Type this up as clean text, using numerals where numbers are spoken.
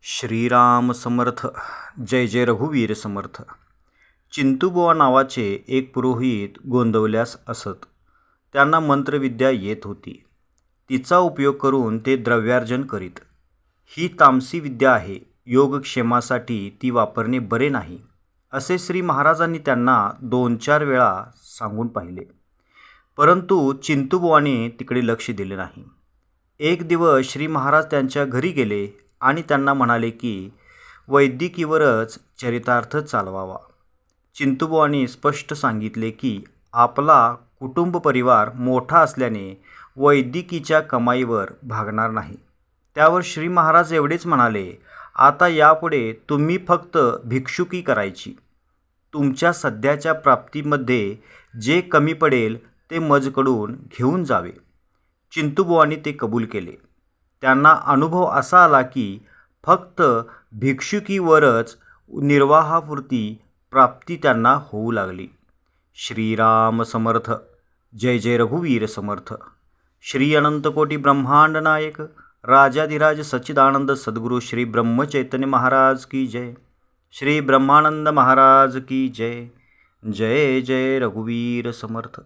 श्रीराम समर्थ. जय जय रघुवीर समर्थ. चिंतूबुवा नावाचे एक पुरोहित गोंदवल्यास असत. त्यांना मंत्रविद्या येत होती. तिचा उपयोग करून ते द्रव्यार्जन करीत. ही तामसी विद्या आहे, योगक्षेमासाठी ती वापरणे बरे नाही, असे श्री महाराजांनी त्यांना 2-4 वेळा सांगून पाहिले. परंतु चिंतूबुवाने तिकडे लक्ष दिले नाही. एक दिवस श्री महाराज त्यांच्या घरी गेले आणि त्यांना म्हणाले की वैदिकीवरच चरितार्थ चालवावा. चिंतूबुवांनी स्पष्ट सांगितले की आपला कुटुंब परिवार मोठा असल्याने वैदिकीच्या कमाईवर भागणार नाही. त्यावर श्री महाराज एवढेच म्हणाले, आता यापुढे तुम्ही फक्त भिक्षुकी करायची. तुमच्या सध्याच्या प्राप्तीमध्ये जे कमी पडेल ते मजकडून घेऊन जावे. चिंतूबुवांनी ते कबूल केले. त्यांना अनुभव असा आला की फक्त भिक्षुकीवरच निर्वाहापुरती प्राप्ती त्यांना होऊ लागली. श्रीराम समर्थ. जय जय रघुवीर समर्थ. श्री अनंतकोटी ब्रह्मांड नायक राजाधिराज सच्चिदानंद सद्गुरु श्री ब्रह्मचैतन्य महाराज की जय. श्री ब्रह्मानंद महाराज की जय. जय जय रघुवीर समर्थ.